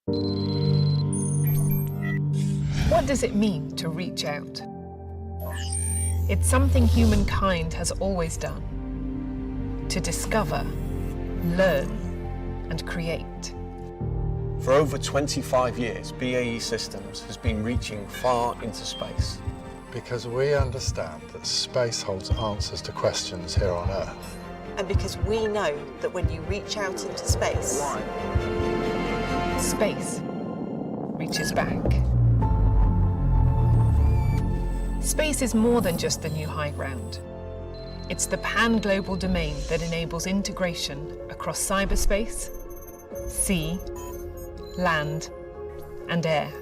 What does it mean to reach out? It's something humankind has always done. To discover, learn, and create. For over 25 years, BAE Systems has been reaching far into space. Because we understand that space holds answers to questions here on Earth. And because we know that when you reach out into space, Space reaches back. Space is more than just the new high ground. It's the pan-global domain that enables integration across cyberspace, sea, land, and air.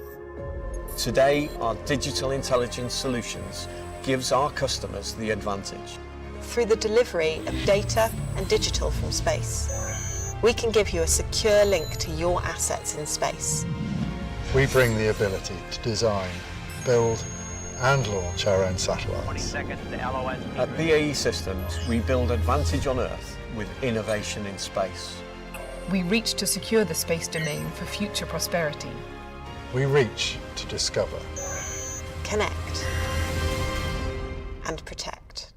Today, our digital intelligence solutions gives our customers the advantage. through the delivery of data and digital from space, we can give you a secure link to your assets in space. We bring the ability to design, build, and launch our own 20 satellites. seconds to LOS. At BAE Systems, we build advantage on Earth with innovation in space. We reach to secure the space domain for future prosperity. We reach to discover. Connect and protect.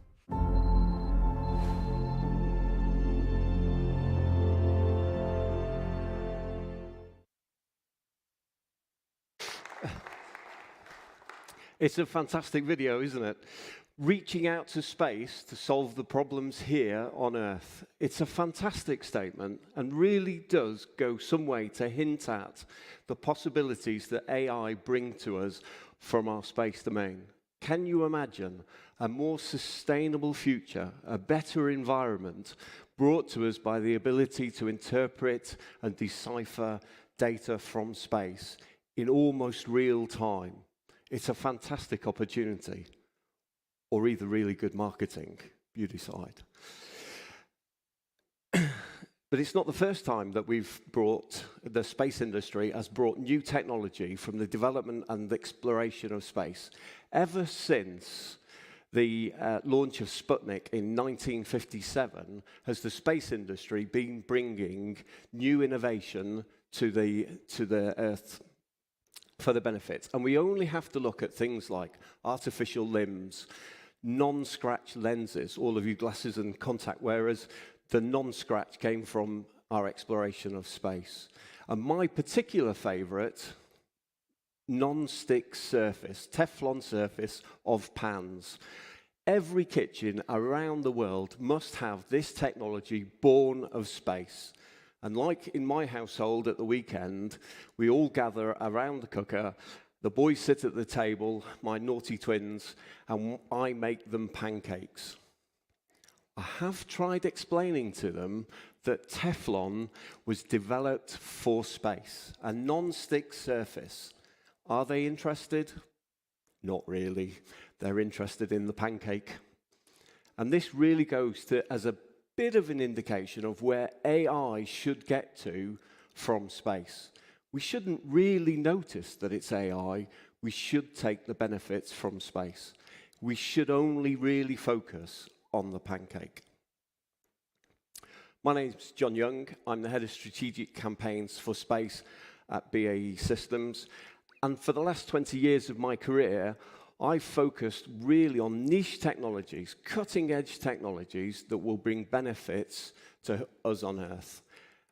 It's a fantastic video, isn't it? Reaching out to space to solve the problems here on Earth. It's a fantastic statement and really does go some way to hint at the possibilities that AI bring to us from our space domain. Can you imagine a more sustainable future, a better environment brought to us by the ability to interpret and decipher data from space in almost real time? It's a fantastic opportunity, or either really good marketing, you decide. But it's not the first time that the space industry has brought new technology from the development and exploration of space. Ever since the launch of Sputnik in 1957, has the space industry been bringing new innovation to the Earth for the benefits. And we only have to look at things like artificial limbs, non-scratch lenses, all of you glasses and contact wearers, the non-scratch came from our exploration of space. And my particular favorite, non-stick surface, Teflon surface of pans. Every kitchen around the world must have this technology born of space. And like in my household at the weekend, we all gather around the cooker, the boys sit at the table, my naughty twins, and I make them pancakes. I have tried explaining to them that Teflon was developed for space, a non-stick surface. Are they interested? Not really. They're interested in the pancake. And this really goes to, as a bit of an indication of where AI should get to from space. We shouldn't really notice that it's AI. We should take the benefits from space. We should only really focus on the pancake. My name's John Young. I'm the head of strategic campaigns for space at BAE Systems. And for the last 20 years of my career, I've focused really on niche technologies, cutting-edge technologies that will bring benefits to us on Earth.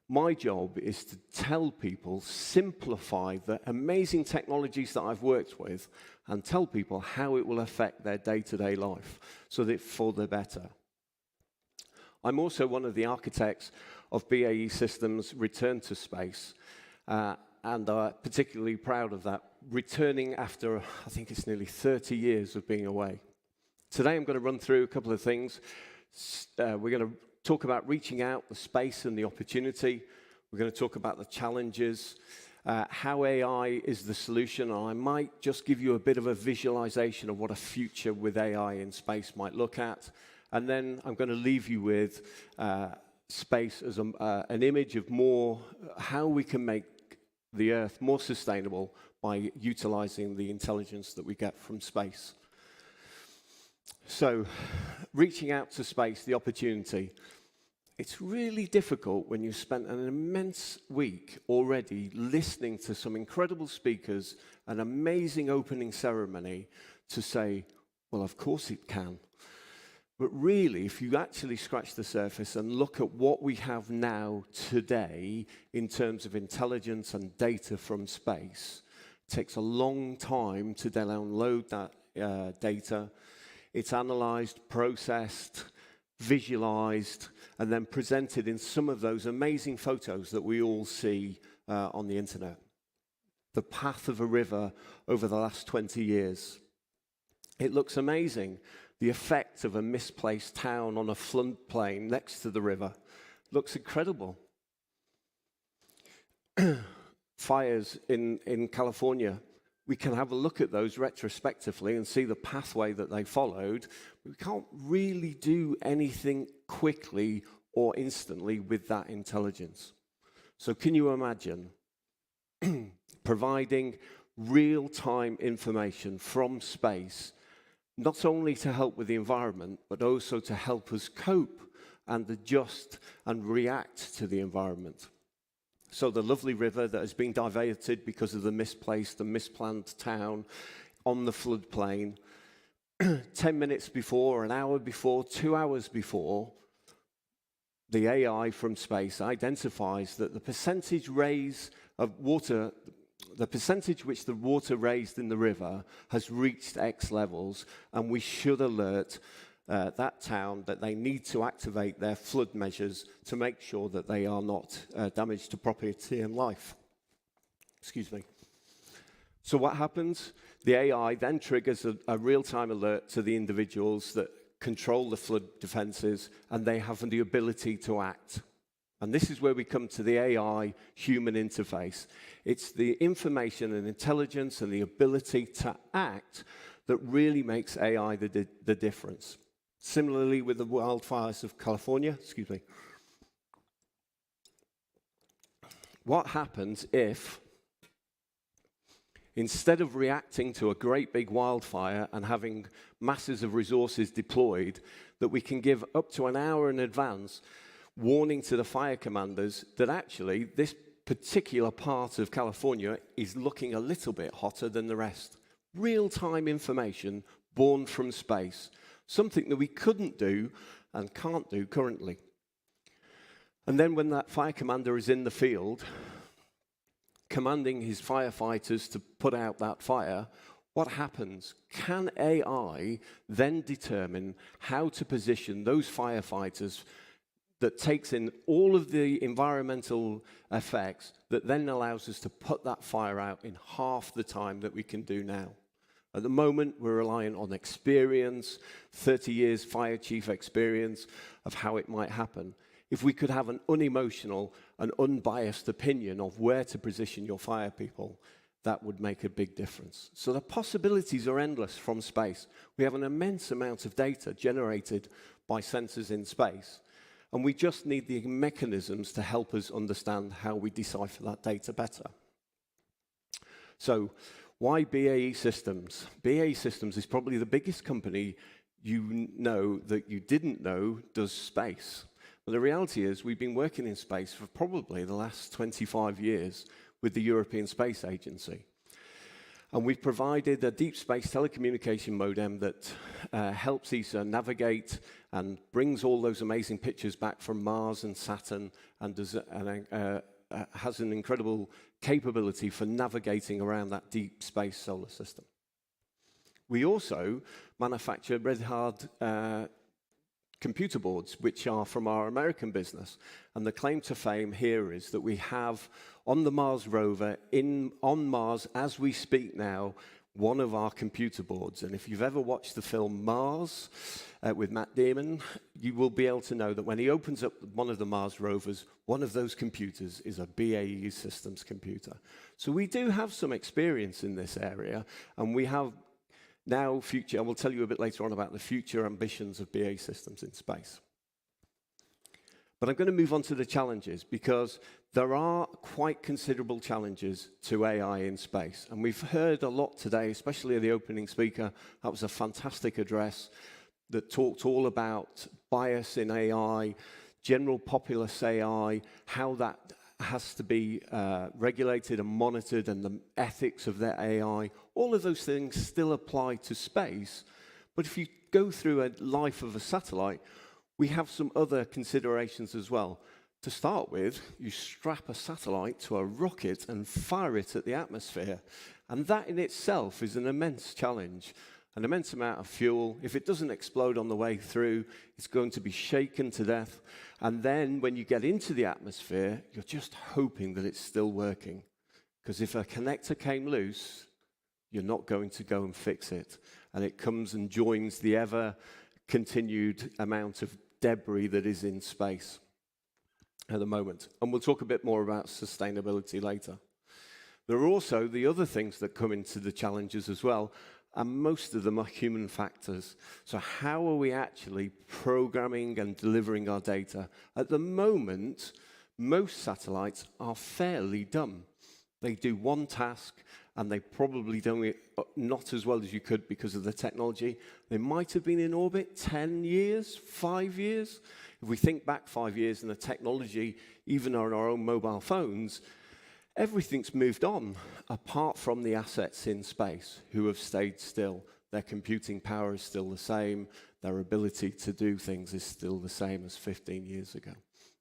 My job is to tell people, simplify the amazing technologies that I've worked with, and tell people how it will affect their day-to-day life, so that for the better. I'm also one of the architects of BAE Systems' return to space, and particularly proud of that, returning after, I think it's nearly 30 years of being away. Today I'm going to run through a couple of things. We're going to talk about reaching out, the space and the opportunity. We're going to talk about the challenges, how AI is the solution, and I might just give you a bit of a visualization of what a future with AI in space might look at. And then I'm going to leave you with space as an image of more how we can make the Earth more sustainable by utilizing the intelligence that we get from space. So, reaching out to space, the opportunity. it's really difficult when you've spent an immense week already listening to some incredible speakers, an amazing opening ceremony, to say, well, of course it can. But really, if you actually scratch the surface and look at what we have now today in terms of intelligence and data from space, it takes a long time to download that data. It's analyzed, processed, visualized, and then presented in some of those amazing photos that we all see on the internet. The path of a river over the last 20 years. It looks amazing. The effect of a misplaced town on a floodplain next to the river looks incredible. Fires in California, we can have a look at those retrospectively and see the pathway that they followed. We can't really do anything quickly or instantly with that intelligence. So can you imagine providing real-time information from space, not only to help with the environment, but also to help us cope and adjust and react to the environment? So the lovely river that has been diverted because of the misplaced and misplanned town on the floodplain, 10 minutes before, an hour before, 2 hours before, the AI from space identifies that the percentage raise of water, the percentage which the water raised in the river has reached X levels, and we should alert that town that they need to activate their flood measures to make sure that they are not damaged to property and life. Excuse me. So what happens? The AI then triggers a real-time alert to the individuals that control the flood defenses, and they have the ability to act. And this is where we come to the AI-human interface. It's the information and intelligence and the ability to act that really makes AI the difference. Similarly with the wildfires of California, excuse me. What happens if, instead of reacting to a great big wildfire and having masses of resources deployed, that we can give up to an hour in advance warning to the fire commanders that actually this particular part of California is looking a little bit hotter than the rest? Real-time information born from space. Something that we couldn't do and can't do currently. And then when that fire commander is in the field, commanding his firefighters to put out that fire, what happens? Can AI then determine how to position those firefighters that takes in all of the environmental effects that then allows us to put that fire out in half the time that we can do now? At the moment, we're relying on experience, 30 years fire chief experience of how it might happen. If we could have an unemotional and unbiased opinion of where to position your fire people, that would make a big difference. So the possibilities are endless from space. We have an immense amount of data generated by sensors in space, and we just need the mechanisms to help us understand how we decipher that data better. So, why BAE Systems? BAE Systems is probably the biggest company you know that you didn't know does space. But the reality is we've been working in space for probably the last 25 years with the European Space Agency. And we've provided a deep space telecommunication modem that helps ESA navigate and brings all those amazing pictures back from Mars and Saturn, and has an incredible capability for navigating around that deep space solar system. We also manufacture red hard computer boards, which are from our American business. And the claim to fame here is that we have on the Mars rover, on Mars as we speak now, one of our computer boards. And if you've ever watched the film Mars with Matt Damon, you will be able to know that when he opens up one of the Mars rovers, one of those computers is a BAE Systems computer. So we do have some experience in this area, and we have now future, I will tell you a bit later on about the future ambitions of BAE Systems in space. But I'm going to move on to the challenges, because there are quite considerable challenges to AI in space. And we've heard a lot today, especially the opening speaker. That was a fantastic address that talked all about bias in AI, general populace AI, how that has to be regulated and monitored, and the ethics of their AI, all of those things still apply to space. But if you go through a life of a satellite, we have some other considerations as well. To start with, you strap a satellite to a rocket and fire it at the atmosphere. And that in itself is an immense challenge, an immense amount of fuel. If it doesn't explode on the way through, it's going to be shaken to death. And then when you get into the atmosphere, you're just hoping that it's still working. Because if a connector came loose, you're not going to go and fix it. And it comes and joins the ever-continued amount of debris that is in space at the moment. And we'll talk a bit more about sustainability later. There are also the other things that come into the challenges as well, and most of them are human factors. So how are we actually programming and delivering our data? At the moment, most satellites are fairly dumb. They do one task, and they probably do it not as well as you could because of the technology. They might have been in orbit 10 years, 5 years. If we think back 5 years and the technology, even on our own mobile phones, everything's moved on, apart from the assets in space who have stayed still. Their computing power is still the same. Their ability to do things is still the same as 15 years ago.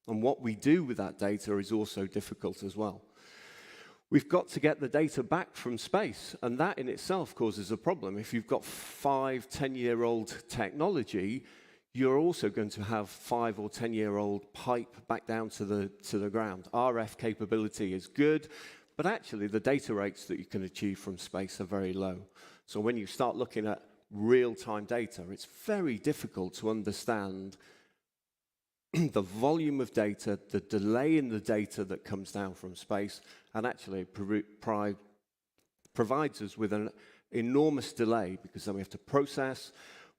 And what we do with that data is also difficult as well. We've got to get the data back from space, and that in itself causes a problem. If you've got 5, 10-year-old technology, you're also going to have 5 or 10-year-old pipe back down to the ground. RF capability is good, but actually the data rates that you can achieve from space are very low. So when you start looking at real-time data, it's very difficult to understand the volume of data, the delay in the data that comes down from space, and actually provides us with an enormous delay, because then we have to process,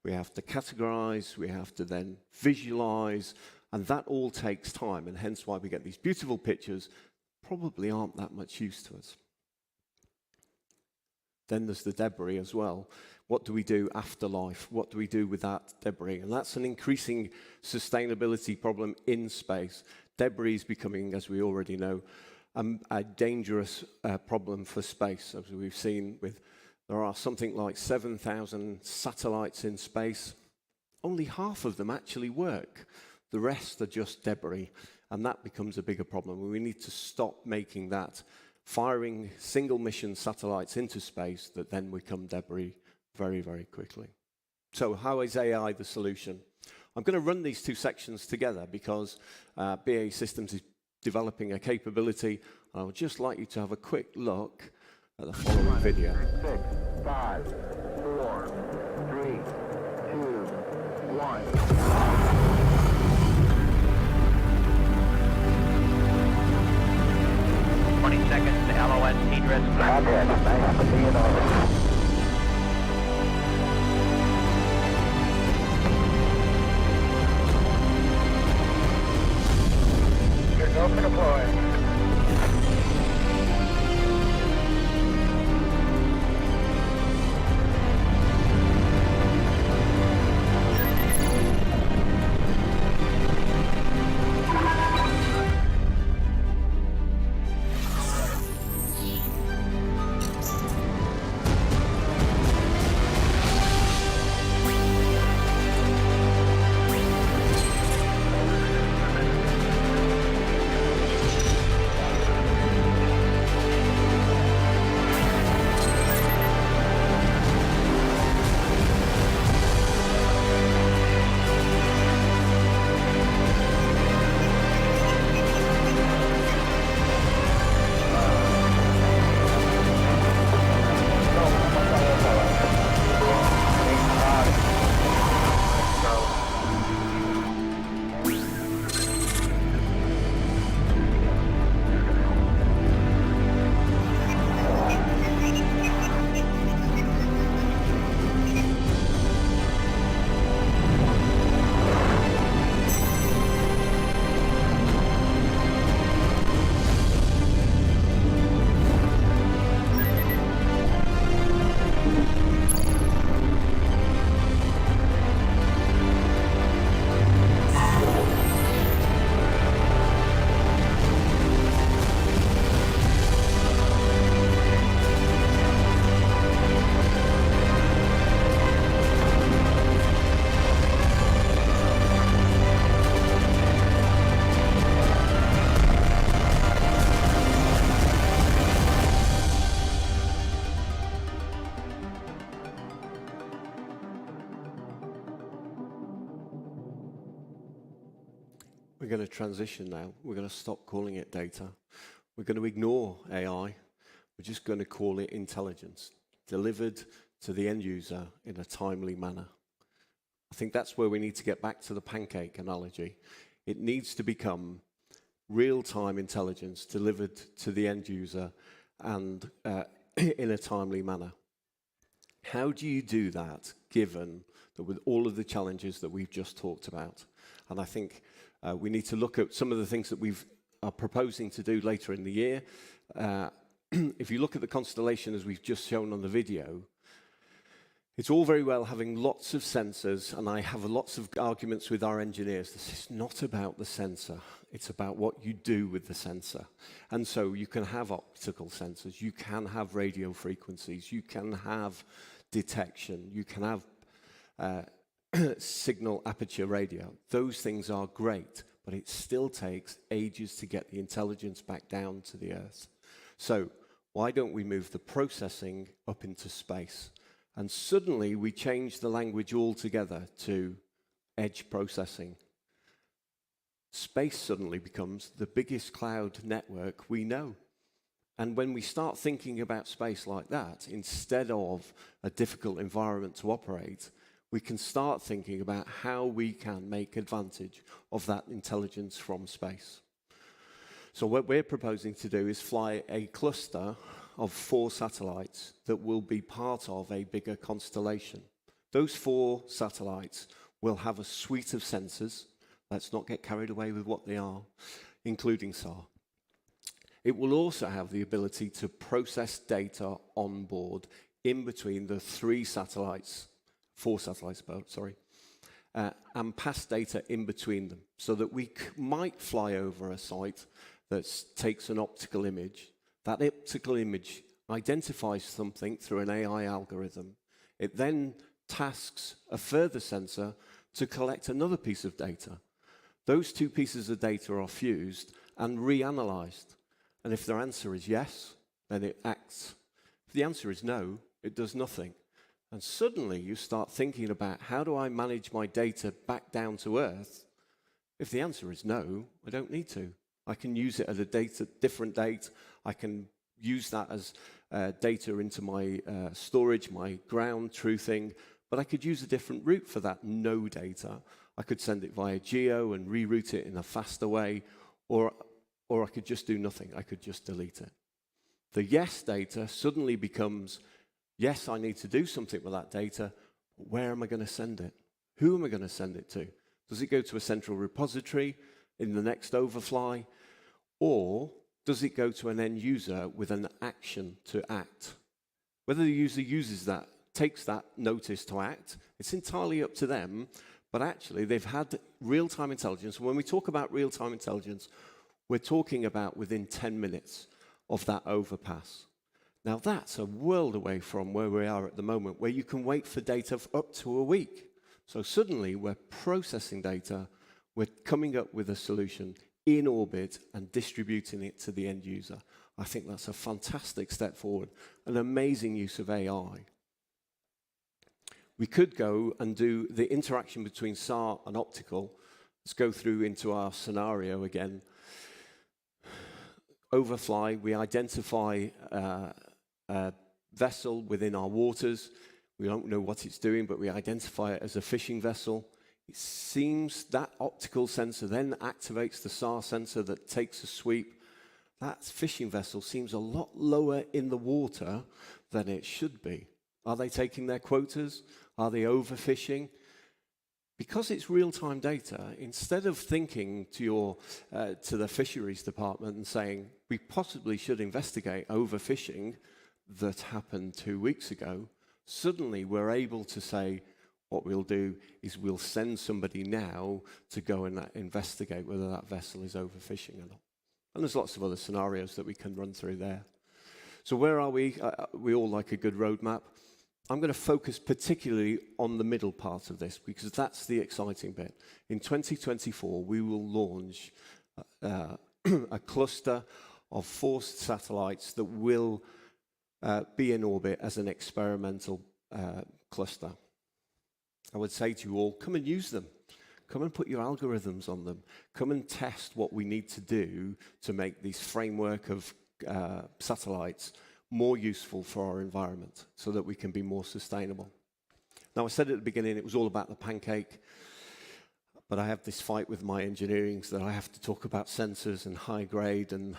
we have to categorize, we have to then visualize, and that all takes time, and hence why we get these beautiful pictures probably aren't that much use to us. Then there's the debris as well. What do we do after life? What do we do with that debris? And that's an increasing sustainability problem in space. Debris is becoming, as we already know, a dangerous problem for space. As we've seen, there are something like 7,000 satellites in space. Only half of them actually work. The rest are just debris, and that becomes a bigger problem. We need to stop making that, firing single mission satellites into space that then become debris very, very quickly. So how is AI the solution? I'm going to run these two sections together because BAE Systems is developing a capability. I would just like you to have a quick look at the following video. 6, 5, 4, 3, 2, 1. 20 seconds to LOS T-Dress. Contact. Nice to be in orbit. You're go for deploy. we're going to transition now. We're going to stop calling it data. We're going to ignore AI. We're just going to call it intelligence, delivered to the end user in a timely manner. I think that's where we need to get back to the pancake analogy. It needs to become real-time intelligence delivered to the end user and in a timely manner. How do you do that, given that with all of the challenges that we've just talked about? And I think we need to look at some of the things that we are proposing to do later in the year. If you look at the constellation as we've just shown on the video, it's all very well having lots of sensors, and I have lots of arguments with our engineers. This is not about the sensor. It's about what you do with the sensor. And so you can have optical sensors, you can have radio frequencies, you can have detection, you can have signal aperture radio. Those things are great, but it still takes ages to get the intelligence back down to the Earth. So why don't we move the processing up into space? And suddenly we change the language altogether to edge processing. Space suddenly becomes the biggest cloud network we know. And when we start thinking about space like that, instead of a difficult environment to operate, we can start thinking about how we can make advantage of that intelligence from space. So what we're proposing to do is fly a cluster of 4 satellites that will be part of a bigger constellation. Those 4 satellites will have a suite of sensors. Let's not get carried away with what they are, including SAR. It will also have the ability to process data on board in between the 4 satellites, and pass data in between them, so that we might fly over a site that takes an optical image. That optical image identifies something through an AI algorithm. It then tasks a further sensor to collect another piece of data. Those 2 pieces of data are fused and reanalyzed. And if their answer is yes, then it acts. If the answer is no, it does nothing. And suddenly you start thinking about, how do I manage my data back down to Earth? If the answer is no, I don't need to. I can use it at a different date. I can use that as data into my storage, my ground truthing, but I could use a different route for that no data. I could send it via geo and reroute it in a faster way, or I could just do nothing. I could just delete it. The yes data suddenly becomes, yes, I need to do something with that data, but where am I going to send it? Who am I going to send it to? Does it go to a central repository in the next overfly, or does it go to an end user with an action to act? Whether the user uses that, takes that notice to act, it's entirely up to them, but actually they've had real-time intelligence. When we talk about real-time intelligence, we're talking about within 10 minutes of that overpass. Now that's a world away from where we are at the moment, where you can wait for data for up to a week. So suddenly we're processing data, we're coming up with a solution in orbit and distributing it to the end user. I think that's a fantastic step forward, an amazing use of AI. We could go and do the interaction between SAR and optical. Let's go through into our scenario again. Overfly, we identify a vessel within our waters. We don't know what it's doing, but we identify it as a fishing vessel. It seems that optical sensor then activates the SAR sensor that takes a sweep. That fishing vessel seems a lot lower in the water than it should be. Are they taking their quotas? Are they overfishing? Because it's real-time data, instead of thinking to the fisheries department and saying, we possibly should investigate overfishing that happened 2 weeks ago, suddenly we're able to say, what we'll do is we'll send somebody now to go and investigate whether that vessel is overfishing or not. And there's lots of other scenarios that we can run through there. So where are we? We all like a good roadmap. I'm going to focus particularly on the middle part of this, because that's the exciting bit. In 2024, we will launch a cluster of 4 satellites that will be in orbit as an experimental cluster. I would say to you all, come and use them. come and put your algorithms on them. Come and test what we need to do to make this framework of satellites more useful for our environment so that we can be more sustainable. Now, I said at the beginning it was all about the pancake, but I have this fight with my engineering so that I have to talk about sensors and high grade and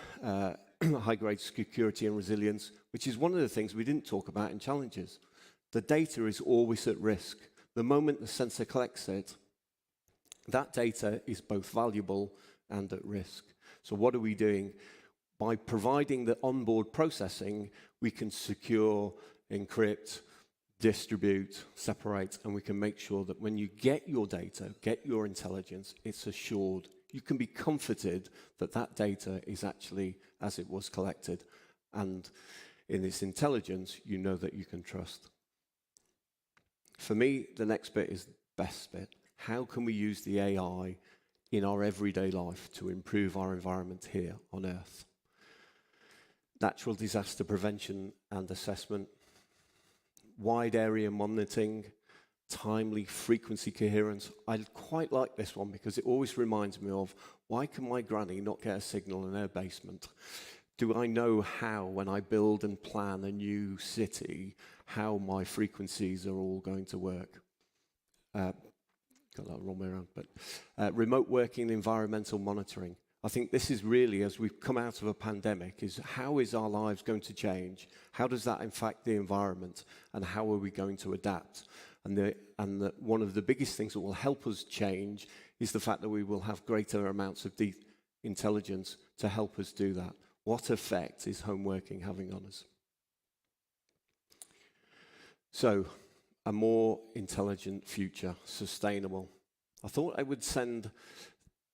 high grade security and resilience, which is one of the things we didn't talk about in challenges. The data is always at risk. The moment the sensor collects it, that data is both valuable and at risk. So what are we doing? By providing the onboard processing, we can secure, encrypt, distribute, separate, and we can make sure that when you get your data, get your intelligence, it's assured. You can be comforted that that data is actually as it was collected. And in its intelligence, you know that you can trust. For me, the next bit is the best bit. How can we use the AI in our everyday life to improve our environment here on Earth? Natural disaster prevention and assessment, wide area monitoring, timely frequency coherence. I quite like this one because it always reminds me of, why can my granny not get a signal in her basement? Do I know how, when I build and plan a new city, how my frequencies are all going to work? Got that wrong way around, but remote working, environmental monitoring. I think this is really, as we've come out of a pandemic, is how is our lives going to change? How does that impact the environment? And how are we going to adapt? And one of the biggest things that will help us change is the fact that we will have greater amounts of deep intelligence to help us do that. What effect is home working having on us? So, a more intelligent future, sustainable. I thought I would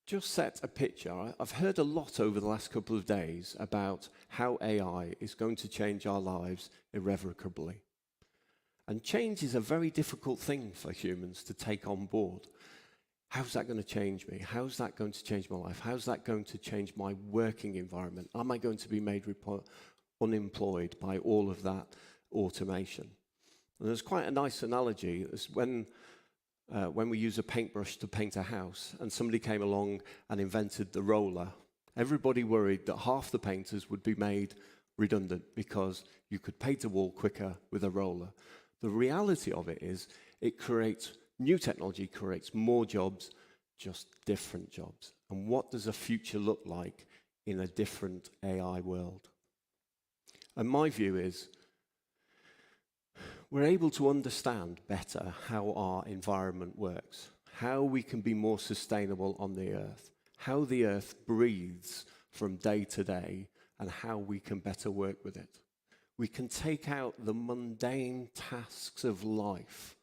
just set a picture. I've heard a lot over the last couple of days about how AI is going to change our lives irrevocably. And change is a very difficult thing for humans to take on board. How's that going to change me? How's that going to change my life? How's that going to change my working environment? Am I going to be made unemployed by all of that automation? And there's quite a nice analogy. It's when we use a paintbrush to paint a house and somebody came along and invented the roller, everybody worried that half the painters would be made redundant because you could paint a wall quicker with a roller. The reality of it is new technology creates more jobs, just different jobs. And what does a future look like in a different AI world? And my view is, we're able to understand better how our environment works, how we can be more sustainable on the Earth, how the Earth breathes from day to day, and how we can better work with it. We can take out the mundane tasks of life,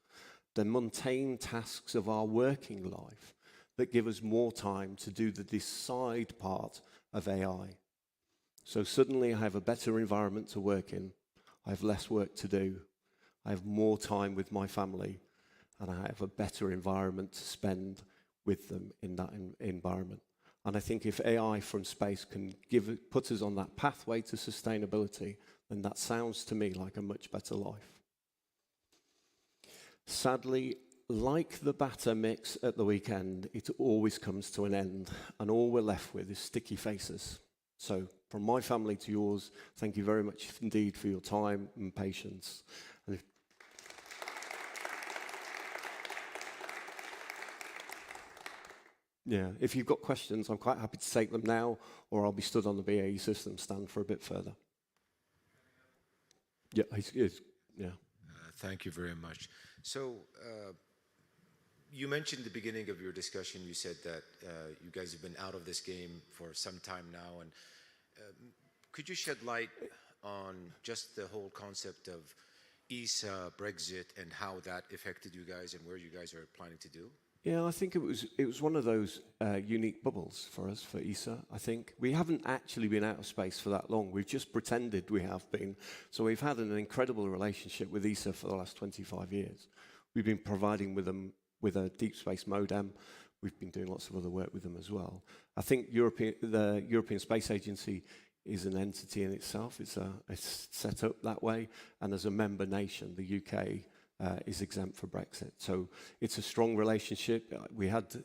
the mundane tasks of our working life that give us more time to do the decide part of AI. So suddenly I have a better environment to work in, I have less work to do, I have more time with my family, and I have a better environment to spend with them in that environment. And I think if AI from space can put us on that pathway to sustainability, then that sounds to me like a much better life. Sadly, like the batter mix at the weekend, it always comes to an end, and all we're left with is sticky faces. So, from my family to yours, thank you very much indeed for your time and patience. And if you've got questions, I'm quite happy to take them now, or I'll be stood on the BAE Systems stand for a bit further. Yeah, yeah. Thank you very much. So, you mentioned at the beginning of your discussion, you said that you guys have been out of this game for some time now, and could you shed light on just the whole concept of ESA, Brexit, and how that affected you guys and where you guys are planning to do? Yeah, I think it was one of those unique bubbles for us, for ESA, I think. We haven't actually been out of space for that long. We've just pretended we have been. So we've had an incredible relationship with ESA for the last 25 years. We've been providing them with a deep space modem. We've been doing lots of other work with them as well. I think the European Space Agency is an entity in itself. It's set up that way. And as a member nation, the UK is exempt for Brexit. So it's a strong relationship. We had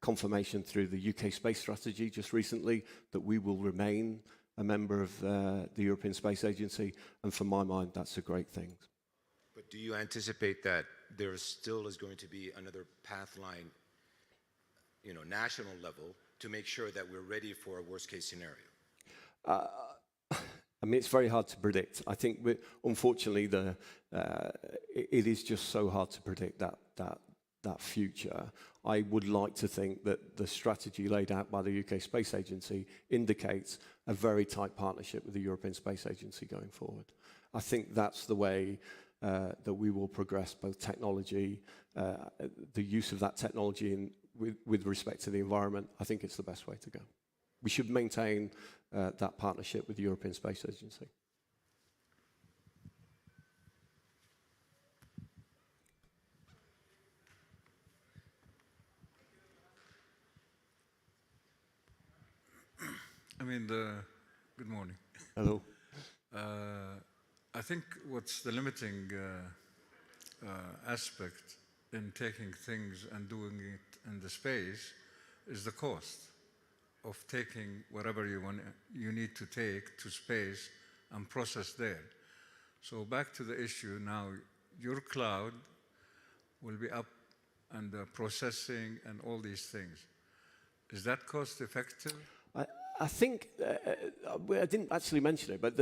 confirmation through the UK space strategy just recently that we will remain a member of the European Space Agency, and from my mind, that's a great thing. But do you anticipate that there still is going to be another path line, national level, to make sure that we're ready for a worst-case scenario? I mean, it's very hard to predict. I think, unfortunately, it is just so hard to predict that future. I would like to think that the strategy laid out by the UK Space Agency indicates a very tight partnership with the European Space Agency going forward. I think that's the way that we will progress both technology, the use of that technology with respect to the environment. I think it's the best way to go. We should maintain that partnership with the European Space Agency. Good morning. Hello. I think what's the limiting aspect in taking things and doing it in the space is the cost of taking whatever you need to take to space and process there. So back to the issue now, your cloud will be up and processing and all these things. Is that cost effective? I think, I didn't actually mention it, but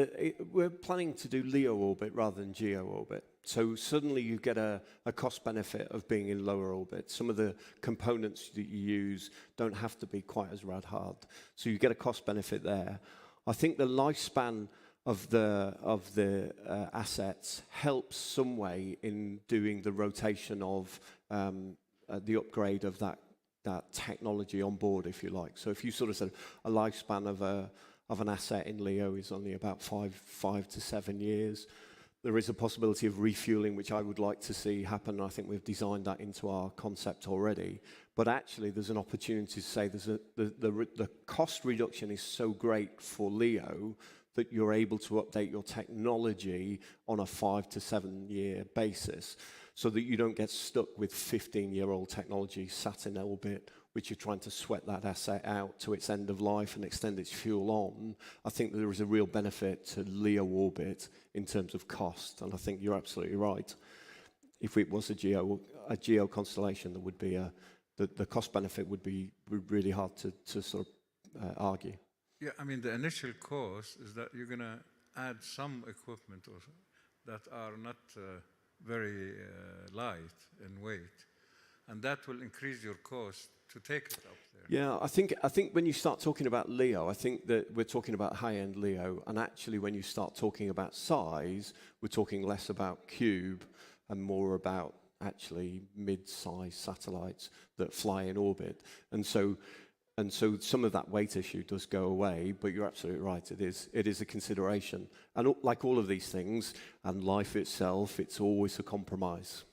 we're planning to do LEO orbit rather than GEO orbit. So suddenly you get a cost benefit of being in lower orbit. Some of the components that you use don't have to be quite as rad hard. So you get a cost benefit there. I think the lifespan of the assets helps some way in doing the rotation of the upgrade of that technology on board, if you like. So if you sort of said a lifespan of an asset in LEO is only about five to 7 years, there is a possibility of refueling, which I would like to see happen. I think we've designed that into our concept already. But actually, there's an opportunity to say the cost reduction is so great for LEO that you're able to update your technology on a 5 to 7 year basis, so that you don't get stuck with 15-year-old technology sat in orbit, which you're trying to sweat that asset out to its end of life and extend its fuel on. I think that there is a real benefit to LEO orbit in terms of cost, and I think you're absolutely right. If it was a geo constellation, there would be the cost benefit would be really hard to sort of argue. Yeah, I mean, the initial cost is that you're going to add some equipment that are not very light in weight, and that will increase your cost to take it up there. Yeah, I think when you start talking about LEO, I think that we're talking about high-end LEO, and actually when you start talking about size, we're talking less about cube and more about actually mid-size satellites that fly in orbit. And so some of that weight issue does go away, but you're absolutely right, it is a consideration. And like all of these things, and life itself, it's always a compromise.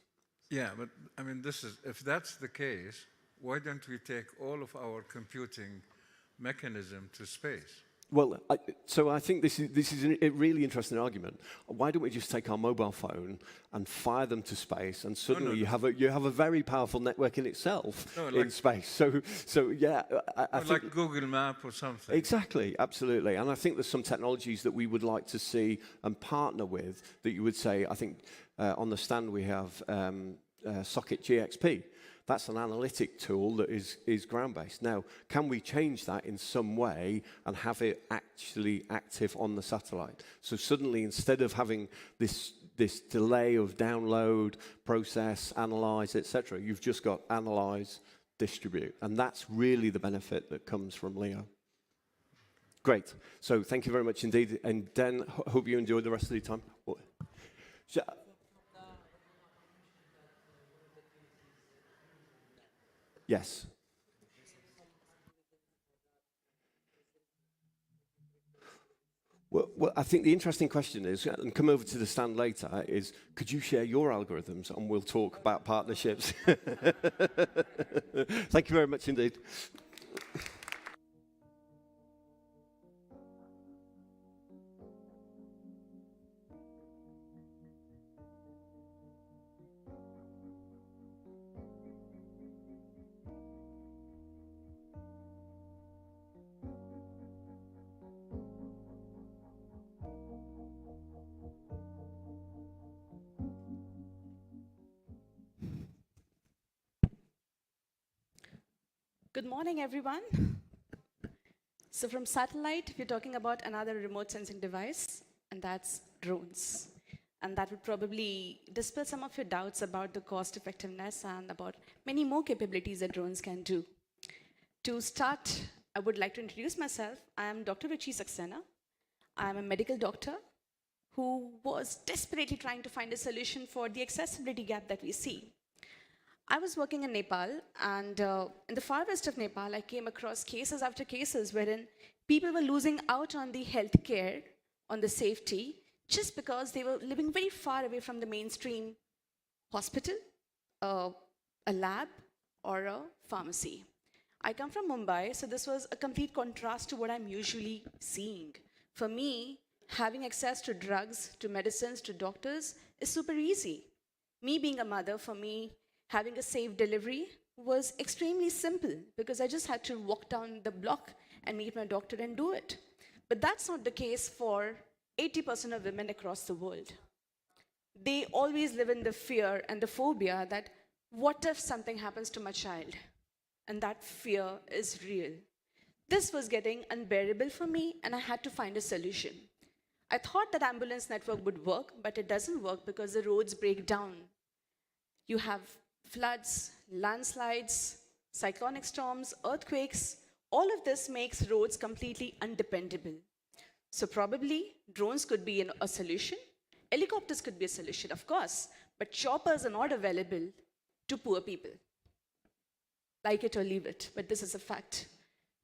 Yeah, but I mean, if that's the case, why don't we take all of our computing mechanism to space? Well, so I think this is a really interesting argument. Why don't we just take our mobile phone and fire them to space, and suddenly you have a very powerful network in itself in space. So yeah, I think like Google Map or something. Exactly, absolutely. And I think there's some technologies that we would like to see and partner with that you would say. I think on the stand we have Socket GXP. That's an analytic tool that is ground-based. Now, can we change that in some way and have it actually active on the satellite? So suddenly, instead of having this delay of download, process, analyze, etc., you've just got analyze, distribute. And that's really the benefit that comes from LEO. Great. So thank you very much indeed. And Dan, hope you enjoyed the rest of the time. Yes. Well, I think the interesting question is, and come over to the stand later, is could you share your algorithms and we'll talk about partnerships. Thank you very much indeed. Good morning, everyone. So from satellite, we're talking about another remote sensing device, and that's drones. And that would probably dispel some of your doubts about the cost effectiveness and about many more capabilities that drones can do. To start, I would like to introduce myself. I am Dr. Ruchi Saxena. I am a medical doctor who was desperately trying to find a solution for the accessibility gap that we see. I was working in Nepal, and in the far west of Nepal, I came across cases after cases wherein people were losing out on the healthcare, on the safety, just because they were living very far away from the mainstream hospital, a lab, or a pharmacy. I come from Mumbai, so this was a complete contrast to what I'm usually seeing. For me, having access to drugs, to medicines, to doctors is super easy. Me being a mother, for me, having a safe delivery was extremely simple because I just had to walk down the block and meet my doctor and do it. But that's not the case for 80% of women across the world. They always live in the fear and the phobia that what if something happens to my child? And that fear is real. This was getting unbearable for me, and I had to find a solution. I thought that ambulance network would work, but it doesn't work because the roads break down. You have floods, landslides, cyclonic storms, earthquakes. All of this makes roads completely undependable. So probably drones could be a solution. Helicopters could be a solution, of course, but choppers are not available to poor people. Like it or leave it, but this is a fact.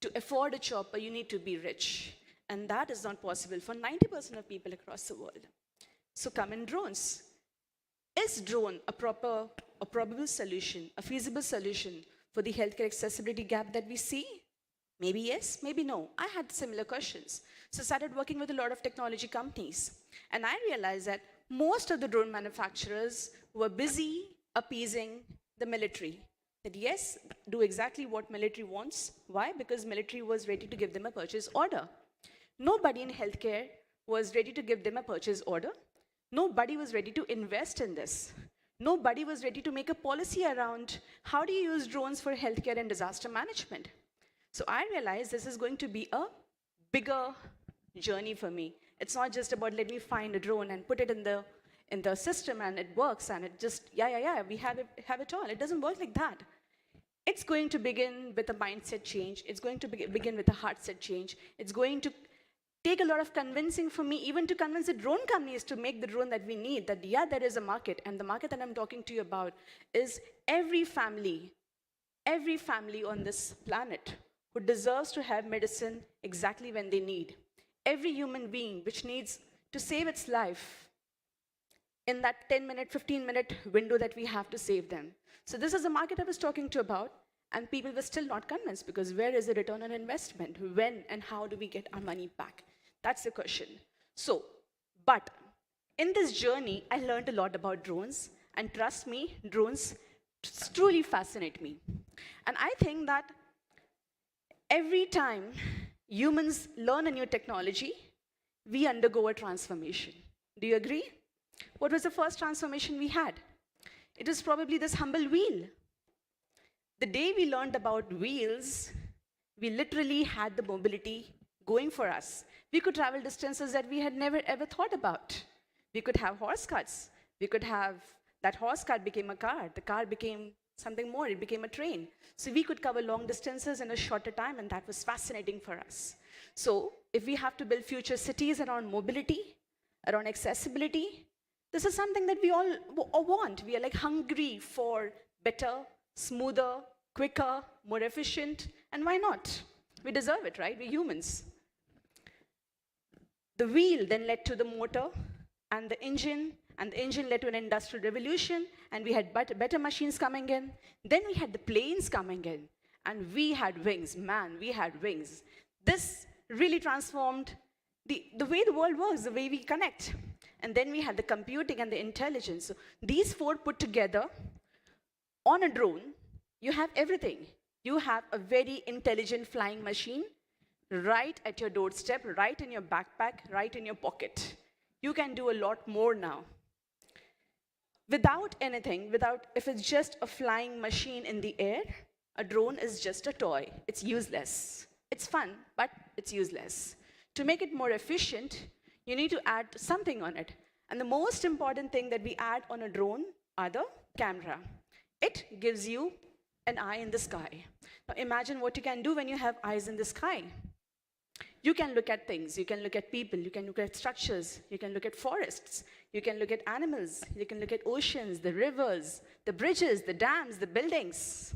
To afford a chopper, you need to be rich. And that is not possible for 90% of people across the world. So come in drones. Is drone a probable solution, a feasible solution for the healthcare accessibility gap that we see? Maybe yes, maybe no. I had similar questions. So I started working with a lot of technology companies. And I realized that most of the drone manufacturers were busy appeasing the military. That yes, do exactly what military wants. Why? Because military was ready to give them a purchase order. Nobody in healthcare was ready to give them a purchase order. Nobody was ready to invest in this. Nobody was ready to make a policy around how do you use drones for healthcare and disaster management. So I realized this is going to be a bigger journey for me. It's not just about let me find a drone and put it in the system and it works and it just, we have it all. It doesn't work like that. It's going to begin with a mindset change. It's going to begin with a heart set change. It's going to take a lot of convincing for me, even to convince the drone companies to make the drone that we need, that there is a market. And the market that I'm talking to you about is every family on this planet who deserves to have medicine exactly when they need. Every human being which needs to save its life in that 10-minute, 15-minute window that we have to save them. So this is the market I was talking to about, and people were still not convinced because where is the return on investment? When and how do we get our money back? That's the question. So, but in this journey, I learned a lot about drones, and trust me, drones truly fascinate me. And I think that every time humans learn a new technology, we undergo a transformation. Do you agree? What was the first transformation we had? It was probably this humble wheel. The day we learned about wheels, we literally had the mobility going for us. We could travel distances that we had never ever thought about. We could have horse carts. We could have, that horse cart became a car. The car became something more. It became a train. So we could cover long distances in a shorter time, and that was fascinating for us. So if we have to build future cities around mobility, around accessibility, this is something that we all want. We are like hungry for better, smoother, quicker, more efficient, and why not? We deserve it, right? We're humans. The wheel then led to the motor and the engine led to an industrial revolution, and we had better machines coming in. Then we had the planes coming in, and we had wings. Man, we had wings. This really transformed the way the world works, the way we connect. And then we had the computing and the intelligence. So these four put together on a drone, you have everything. You have a very intelligent flying machine right at your doorstep, right in your backpack, right in your pocket. You can do a lot more now. Without anything, if it's just a flying machine in the air, a drone is just a toy. It's useless. It's fun, but it's useless. To make it more efficient, you need to add something on it. And the most important thing that we add on a drone are the camera. It gives you an eye in the sky. Now imagine what you can do when you have eyes in the sky. You can look at things, you can look at people, you can look at structures, you can look at forests, you can look at animals, you can look at oceans, the rivers, the bridges, the dams, the buildings.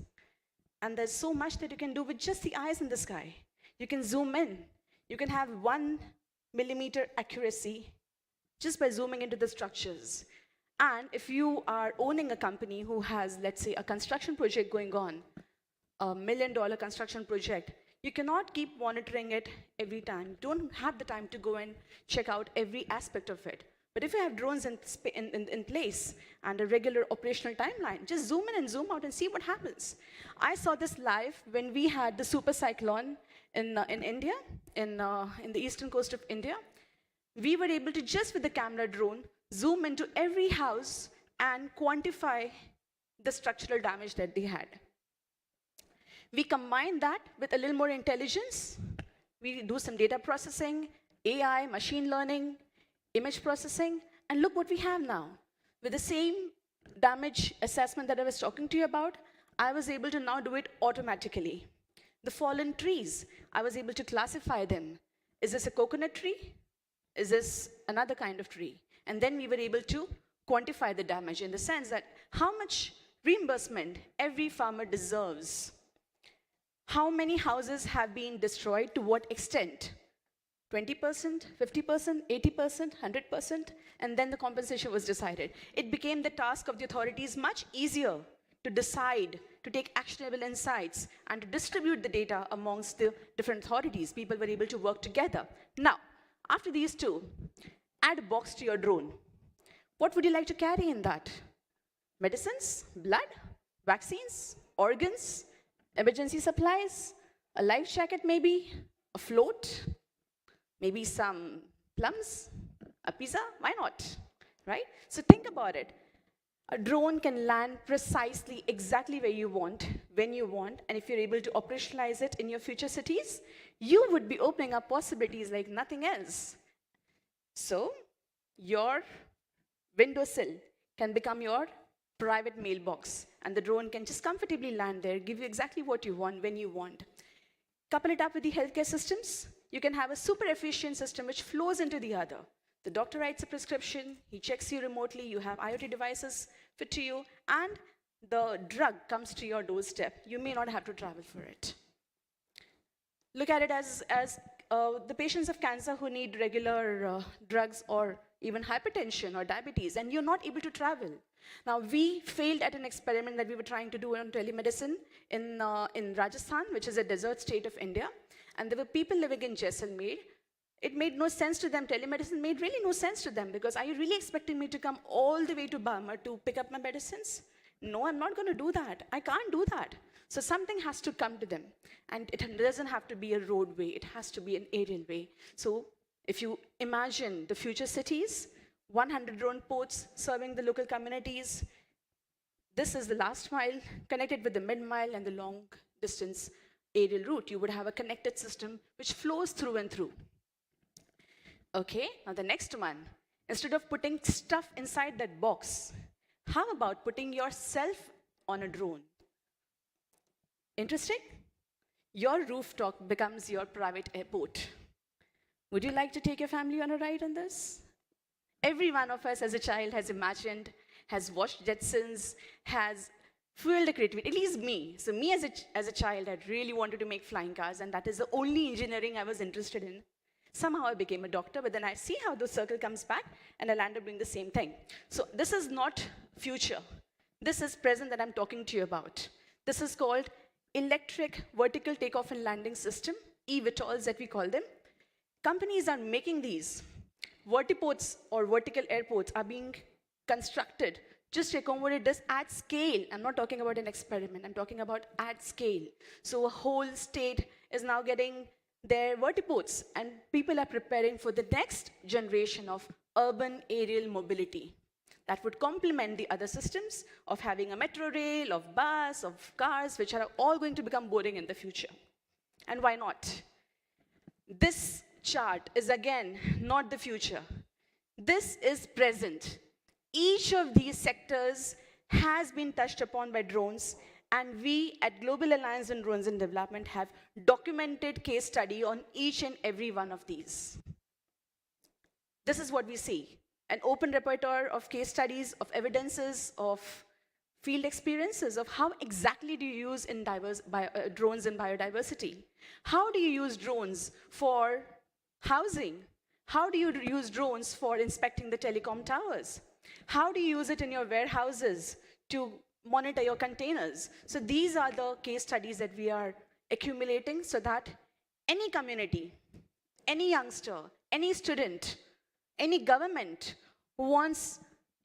And there's so much that you can do with just the eyes in the sky. You can zoom in. You can have 1 millimeter accuracy just by zooming into the structures. And if you are owning a company who has, let's say, a construction project going on, $1 million construction project, you cannot keep monitoring it every time. You don't have the time to go and check out every aspect of it. But if you have drones in place and a regular operational timeline, just zoom in and zoom out and see what happens. I saw this live when we had the super cyclone in India, in the eastern coast of India. We were able to, just with the camera drone, zoom into every house and quantify the structural damage that they had. We combine that with a little more intelligence. We do some data processing, AI, machine learning, image processing, and look what we have now. With the same damage assessment that I was talking to you about, I was able to now do it automatically. The fallen trees, I was able to classify them. Is this a coconut tree? Is this another kind of tree? And then we were able to quantify the damage in the sense that how much reimbursement every farmer deserves. How many houses have been destroyed, to what extent? 20%, 50%, 80%, 100%, and then the compensation was decided. It became the task of the authorities much easier to decide, to take actionable insights, and to distribute the data amongst the different authorities. People were able to work together. Now, after these two, add a box to your drone. What would you like to carry in that? Medicines, blood, vaccines, organs, emergency supplies, a life jacket maybe, a float, maybe some plums, a pizza, why not, right? So think about it. A drone can land precisely exactly where you want, when you want, and if you're able to operationalize it in your future cities, you would be opening up possibilities like nothing else. So your windowsill can become your private mailbox, and the drone can just comfortably land there, give you exactly what you want, when you want. Couple it up with the healthcare systems, you can have a super efficient system which flows into the other. The doctor writes a prescription, he checks you remotely, you have IoT devices fit to you, and the drug comes to your doorstep. You may not have to travel for it. Look at it as the patients of cancer who need regular drugs or even hypertension or diabetes, and you're not able to travel. Now, we failed at an experiment that we were trying to do on telemedicine in Rajasthan, which is a desert state of India, and there were people living in Jaisalmer. It made no sense to them. Telemedicine made really no sense to them, because are you really expecting me to come all the way to Burma to pick up my medicines? No, I'm not going to do that. I can't do that. So something has to come to them. And it doesn't have to be a roadway. It has to be an aerial way. So if you imagine the future cities, 100 drone ports serving the local communities, this is the last mile connected with the mid-mile and the long-distance aerial route. You would have a connected system which flows through and through. Okay, now the next one. Instead of putting stuff inside that box, how about putting yourself on a drone? Interesting? Your rooftop becomes your private airport. Would you like to take your family on a ride on this? Every one of us as a child has imagined, has watched Jetsons, has fueled the creativity, at least me. So me as a child, I really wanted to make flying cars, and that is the only engineering I was interested in. Somehow I became a doctor, but then I see how the circle comes back, and I'll end up doing the same thing. So this is not future. This is present that I'm talking to you about. This is called electric vertical takeoff and landing system, eVTOLs that we call them. Companies are making these. Vertiports or vertical airports are being constructed just to accommodate this at scale. I'm not talking about an experiment. I'm talking about at scale. So a whole state is now getting their vertiports, and people are preparing for the next generation of urban aerial mobility. that would complement the other systems of having a metro rail, of bus, of cars, which are all going to become boring in the future. And why not? This chart is again not the future. This is present. Each of these sectors has been touched upon by drones, and we at Global Alliance on Drones in Development have documented case study on each and every one of these. This is what we see, an open repertoire of case studies, of evidences, of field experiences of how exactly do you use drones in biodiversity. How do you use drones for housing? How do you use drones for inspecting the telecom towers? How do you use it in your warehouses to monitor your containers? So these are the case studies that we are accumulating so that any community, any youngster, any student, any government who wants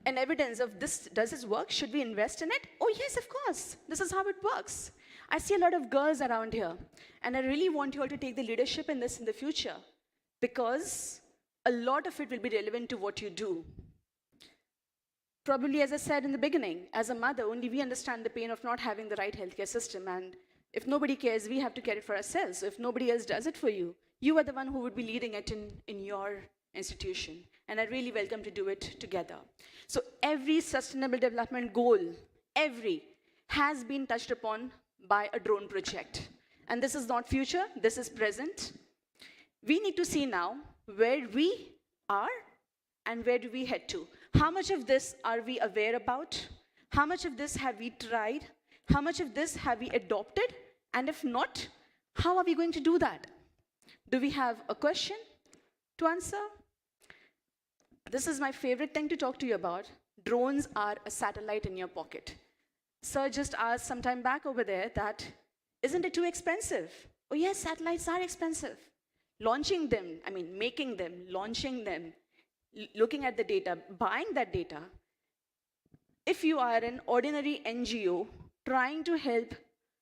an evidence of this, does this work? Should we invest in it? Oh yes, of course. This is how it works. I see a lot of girls around here, and I really want you all to take the leadership in this in the future, because a lot of it will be relevant to what you do. Probably, as I said in the beginning, as a mother, only we understand the pain of not having the right healthcare system, and if nobody cares, we have to care it for ourselves. So if nobody else does it for you, you are the one who would be leading it in your institution, and I really welcome to do it together. So every sustainable development goal, has been touched upon by a drone project. And this is not future, this is present. We need to see now where we are and where do we head to. How much of this are we aware about? How much of this have we tried? How much of this have we adopted? And if not, how are we going to do that? Do we have a question to answer? This is my favorite thing to talk to you about. Drones are a satellite in your pocket. Sir just asked some time back over there that, isn't it too expensive? Oh yes, satellites are expensive. Launching them, making them, launching them, looking at the data, buying that data. If you are an ordinary NGO trying to help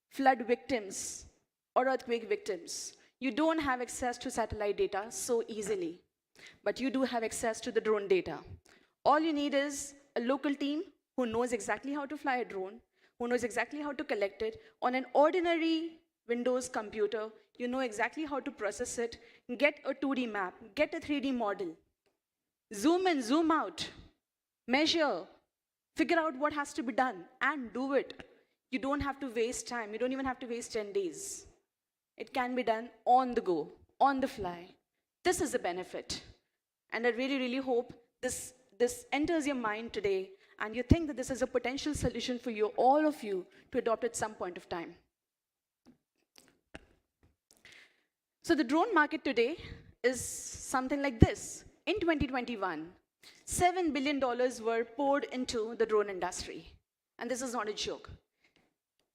flood victims or earthquake victims, you don't have access to satellite data so easily, but you do have access to the drone data. All you need is a local team who knows exactly how to fly a drone, who knows exactly how to collect it. On an ordinary Windows computer, you know exactly how to process it, get a 2D map, get a 3D model, zoom in, zoom out, measure, figure out what has to be done, and do it. You don't have to waste time. You don't even have to waste 10 days. It can be done on the go, on the fly. This is the benefit. And I really, really hope this enters your mind today, and you think that this is a potential solution for you, all of you, to adopt at some point of time. So the drone market today is something like this. In 2021, $7 billion were poured into the drone industry. And this is not a joke.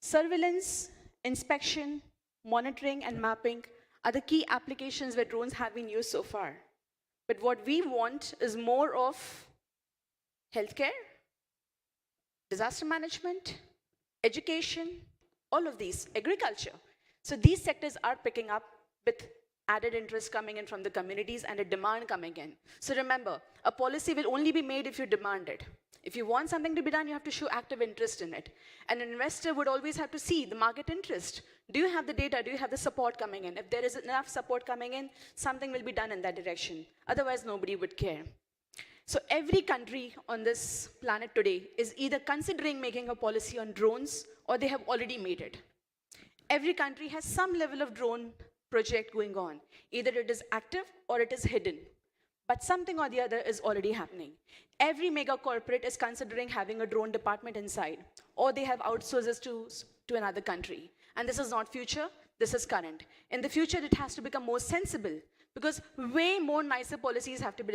Surveillance, inspection, monitoring, and mapping are the key applications where drones have been used so far. But what we want is more of healthcare, disaster management, education, all of these, agriculture. So these sectors are picking up with added interest coming in from the communities and a demand coming in. So remember, a policy will only be made if you demand it. If you want something to be done, you have to show active interest in it. And an investor would always have to see the market interest. Do you have the data? Do you have the support coming in? If there is enough support coming in, something will be done in that direction. Otherwise, nobody would care. So every country on this planet today is either considering making a policy on drones or they have already made it. Every country has some level of drone project going on. Either it is active or it is hidden. But something or the other is already happening. Every mega corporate is considering having a drone department inside, or they have outsourced to another country. And this is not future, this is current. In the future, it has to become more sensible, because way more nicer policies have to be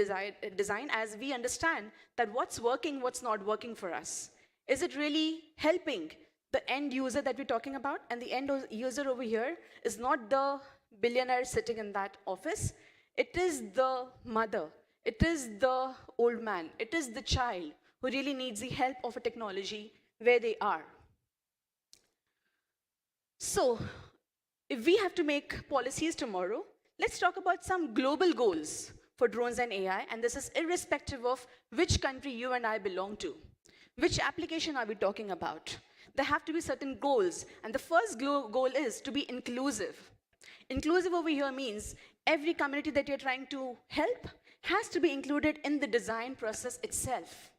designed as we understand that what's working, what's not working for us. Is it really helping the end user that we're talking about? And the end user over here is not the billionaire sitting in that office. It is the mother, it is the old man, it is the child who really needs the help of a technology where they are. So, if we have to make policies tomorrow, let's talk about some global goals. for drones and AI, and this is irrespective of which country you and I belong to. Which application are we talking about? There have to be certain goals, and the first goal is to be inclusive. Inclusive over here means every community that you're trying to help has to be included in the design process itself.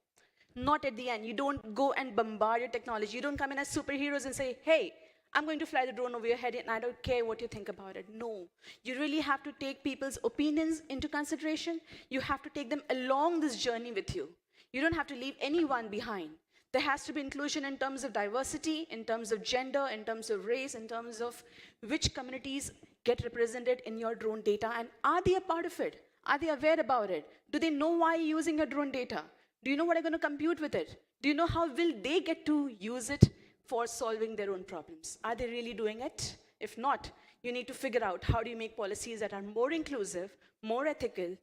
Not at the end. You don't go and bombard your technology. You don't come in as superheroes and say, hey, I'm going to fly the drone over your head and I don't care what you think about it. No. You really have to take people's opinions into consideration. You have to take them along this journey with you. You don't have to leave anyone behind. There has to be inclusion in terms of diversity, in terms of gender, in terms of race, in terms of which communities get represented in your drone data, and are they a part of it? Are they aware about it? Do they know why you're using your drone data? Do you know what they're going to compute with it? Do you know how will they get to use it for solving their own problems? Are they really doing it? If not, you need to figure out how do you make policies that are more inclusive, more ethical,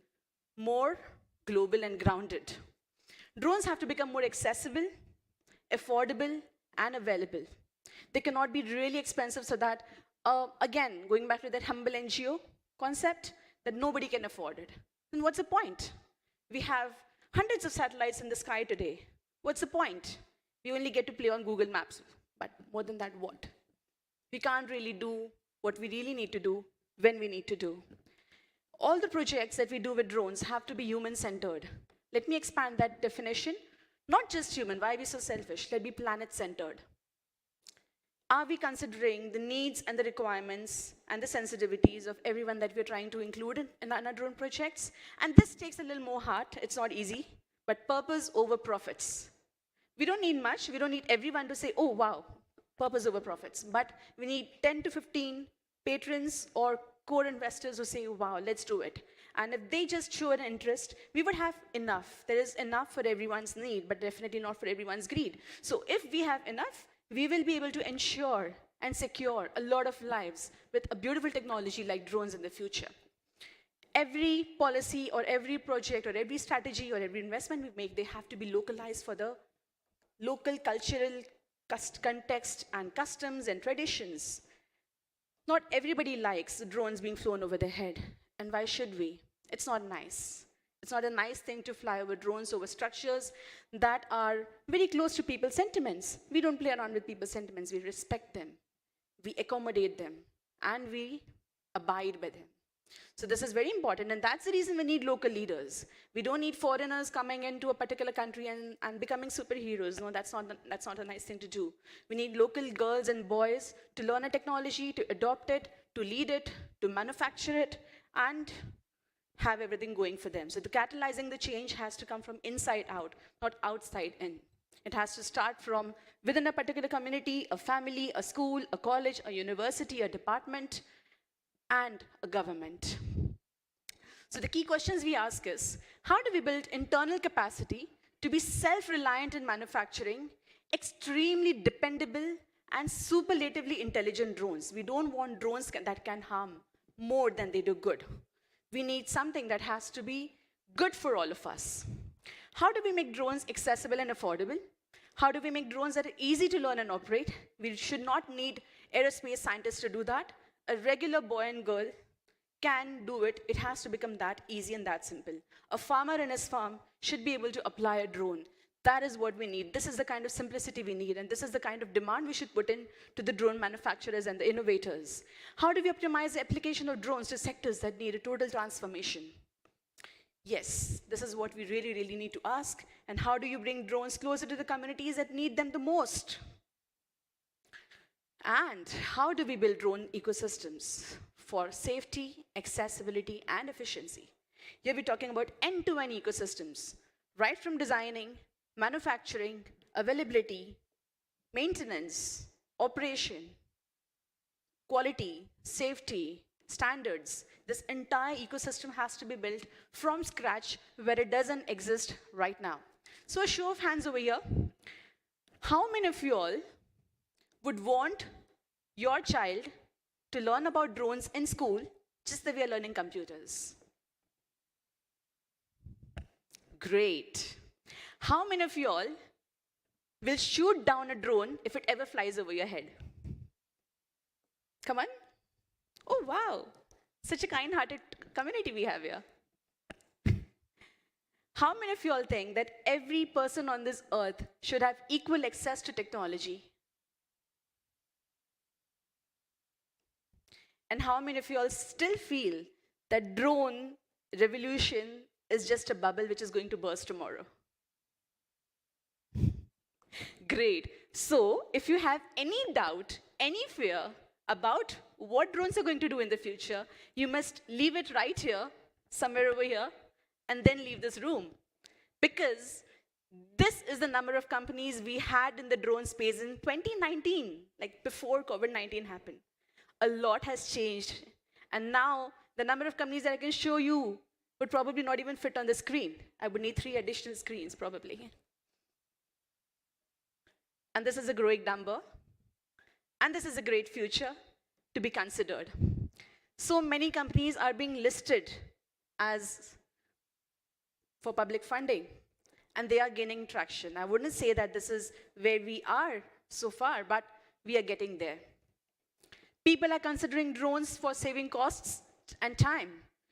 more global and grounded. Drones have to become more accessible, affordable, and available. They cannot be really expensive so that, again, going back to that humble NGO concept, that nobody can afford it. Then what's the point? We have hundreds of satellites in the sky today. What's the point? We only get to play on Google Maps, but more than that, what? We can't really do what we really need to do when we need to do. All the projects that we do with drones have to be human-centered. Let me expand that definition. Not just human, why are we so selfish? Let me be planet-centered. Are we considering the needs and the requirements and the sensitivities of everyone that we're trying to include in our drone projects? And this takes a little more heart. It's not easy, but purpose over profits. We don't need much. We don't need everyone to say, oh, wow, purpose over profits. But we need 10 to 15 patrons or core investors who say, wow, let's do it. And if they just show an interest, we would have enough. There is enough for everyone's need, but definitely not for everyone's greed. So if we have enough, we will be able to ensure and secure a lot of lives with a beautiful technology like drones in the future. Every policy or every project or every strategy or every investment we make, they have to be localized for the local cultural context and customs and traditions. Not everybody likes the drones being flown over their head. And why should we? It's not nice. It's not a nice thing to fly over drones over structures that are very close to people's sentiments. We don't play around with people's sentiments. We respect them. We accommodate them. And we abide by them. So this is very important, and that's the reason we need local leaders. We don't need foreigners coming into a particular country and becoming superheroes. No, that's not a nice thing to do. We need local girls and boys to learn a technology, to adopt it, to lead it, to manufacture it, and have everything going for them. So the catalyzing the change has to come from inside out, not outside in. It has to start from within a particular community, a family, a school, a college, a university, a department, and a government. So the key questions we ask is, how do we build internal capacity to be self-reliant in manufacturing extremely dependable and superlatively intelligent drones? We don't want drones that can harm more than they do good. We need something that has to be good for all of us. How do we make drones accessible and affordable? How do we make drones that are easy to learn and operate? We should not need aerospace scientists to do that. A regular boy and girl can do it. It has to become that easy and that simple. A farmer in his farm should be able to apply a drone. That is what we need. This is the kind of simplicity we need, and this is the kind of demand we should put in to the drone manufacturers and the innovators. How do we optimize the application of drones to sectors that need a total transformation? Yes, this is what we really, really need to ask. And how do you bring drones closer to the communities that need them the most? And how do we build drone ecosystems for safety, accessibility, and efficiency? Here we're talking about end-to-end ecosystems, right from designing, manufacturing, availability, maintenance, operation, quality, safety, standards. This entire ecosystem has to be built from scratch where it doesn't exist right now. So a show of hands over here. How many of you all would want your child to learn about drones in school just the way you're learning computers? Great. How many of you all will shoot down a drone if it ever flies over your head? Come on. Oh, wow. Such a kind-hearted community we have here. How many of you all think that every person on this earth should have equal access to technology? And how many of you all still feel that drone revolution is just a bubble which is going to burst tomorrow? Great. So if you have any doubt, any fear about what drones are going to do in the future, you must leave it right here, somewhere over here, and then leave this room. Because this is the number of companies we had in the drone space in 2019, like before COVID-19 happened. A lot has changed. And now the number of companies that I can show you would probably not even fit on the screen. I would need 3 additional screens probably. And this is a growing number. And this is a great future to be considered. So many companies are being listed as for public funding, and they are gaining traction. I wouldn't say that this is where we are so far, but we are getting there. People are considering drones for saving costs and time,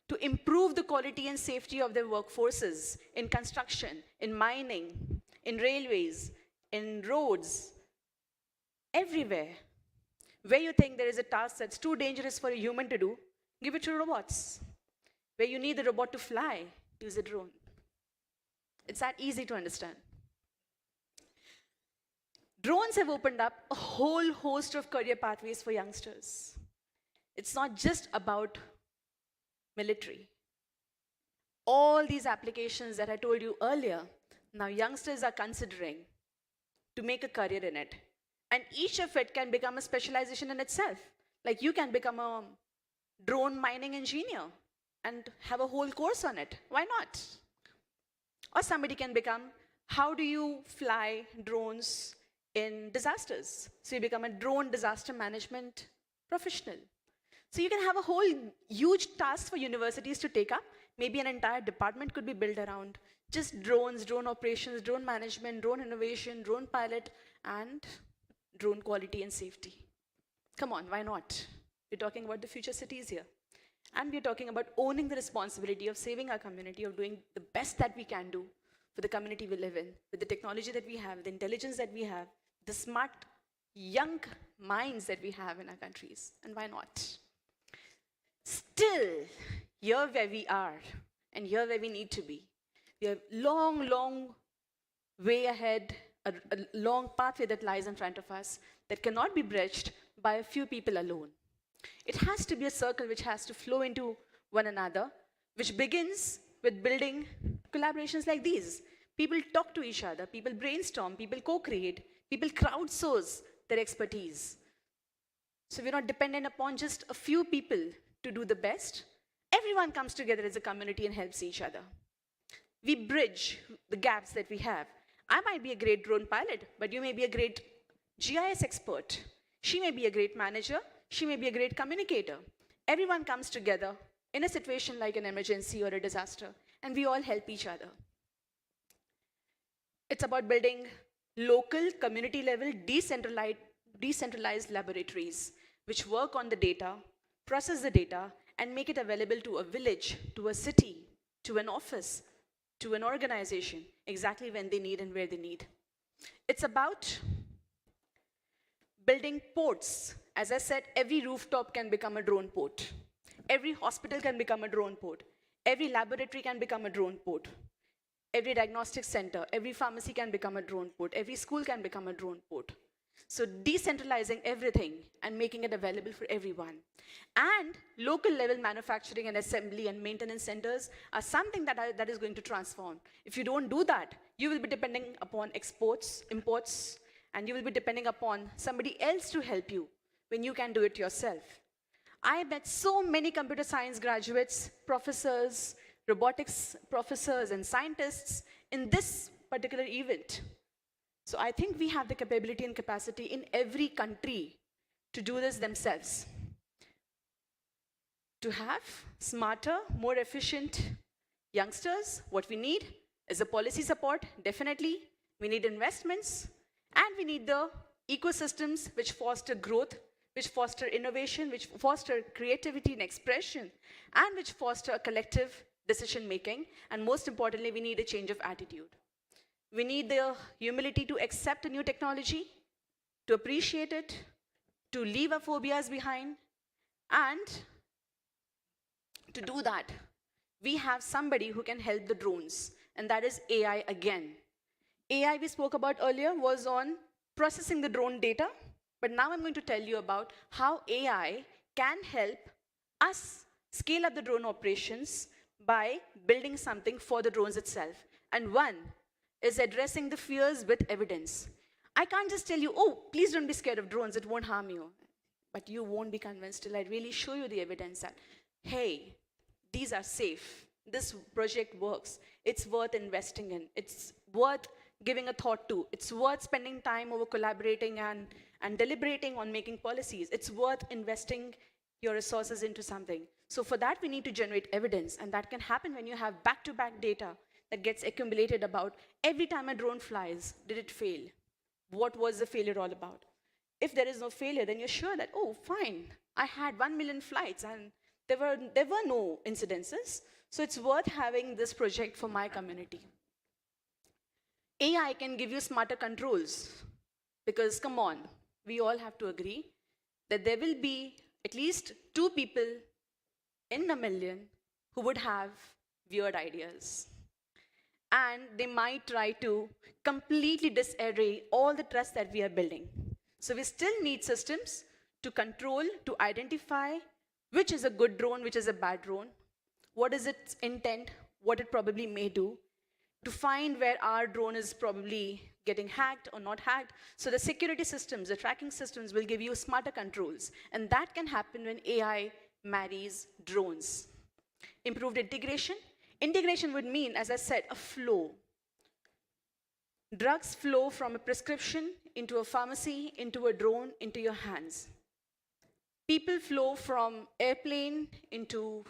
to improve the quality and safety of their workforces in construction, in mining, in railways, in roads, everywhere. Where you think there is a task that's too dangerous for a human to do, give it to robots. Where you need the robot to fly, use a drone. It's that easy to understand. Drones have opened up a whole host of career pathways for youngsters. It's not just about military. All these applications that I told you earlier, now youngsters are considering to make a career in it. And each of it can become a specialization in itself. Like you can become a drone mining engineer and have a whole course on it. Why not? Or somebody can become, how do you fly drones in disasters? So you become a drone disaster management professional. So you can have a whole huge task for universities to take up. Maybe an entire department could be built around just drones, drone operations, drone management, drone innovation, drone pilot, and drone quality and safety. Come on, why not? We're talking about the future cities here. And we're talking about owning the responsibility of saving our community, of doing the best that we can do for the community we live in, with the technology that we have, the intelligence that we have, the smart, young minds that we have in our countries. And why not? Still, here where we are, and here where we need to be, we have long, long way ahead, a long pathway that lies in front of us that cannot be bridged by a few people alone. It has to be a circle which has to flow into one another, which begins with building collaborations like these. People talk to each other, people brainstorm, people co-create, people crowdsource their expertise. So we're not dependent upon just a few people to do the best. Everyone comes together as a community and helps each other. We bridge the gaps that we have. I might be a great drone pilot, but you may be a great GIS expert. She may be a great manager. She may be a great communicator. Everyone comes together in a situation like an emergency or a disaster, and we all help each other. It's about building local, community-level, decentralized laboratories which work on the data, process the data, and make it available to a village, to a city, to an office, to an organization, exactly when they need and where they need. It's about building ports. As I said, every rooftop can become a drone port. Every hospital can become a drone port. Every laboratory can become a drone port. Every diagnostic center, every pharmacy can become a drone port. Every school can become a drone port. So decentralizing everything and making it available for everyone. And local level manufacturing and assembly and maintenance centers are something that is going to transform. If you don't do that, you will be depending upon exports, imports, and you will be depending upon somebody else to help you when you can do it yourself. I met so many computer science graduates, professors, robotics professors, and scientists in this particular event. So I think we have the capability and capacity in every country to do this themselves. To have smarter, more efficient youngsters, what we need is a policy support, definitely. We need investments, and we need the ecosystems which foster growth, which foster innovation, which foster creativity and expression, and which foster a collective decision making, and most importantly, we need a change of attitude. We need the humility to accept a new technology, to appreciate it, to leave our phobias behind, and to do that, we have somebody who can help the drones, and that is AI again. AI we spoke about earlier was on processing the drone data, but now I'm going to tell you about how AI can help us scale up the drone operations by building something for the drones itself. And one is addressing the fears with evidence. I can't just tell you, oh, please don't be scared of drones, it won't harm you. But you won't be convinced till I really show you the evidence that, hey, these are safe. This project works. It's worth investing in. It's worth giving a thought to. It's worth spending time over collaborating and deliberating on making policies. It's worth investing your resources into something. So for that, we need to generate evidence, and that can happen when you have back-to-back data that gets accumulated about every time a drone flies, did it fail? What was the failure all about? If there is no failure, then you're sure that, oh, fine, I had 1 million flights and there were no incidences, so it's worth having this project for my community. AI can give you smarter controls, because come on, we all have to agree that there will be at least 2 people in a million who would have weird ideas. And they might try to completely disarray all the trust that we are building. So we still need systems to control, to identify which is a good drone, which is a bad drone, what is its intent, what it probably may do, to find where our drone is probably getting hacked or not hacked. So the security systems, the tracking systems will give you smarter controls. And that can happen when AI marries drones. Improved integration. Integration would mean, as I said, a flow. Drugs flow from a prescription into a pharmacy, into a drone, into your hands. People flow from airplane into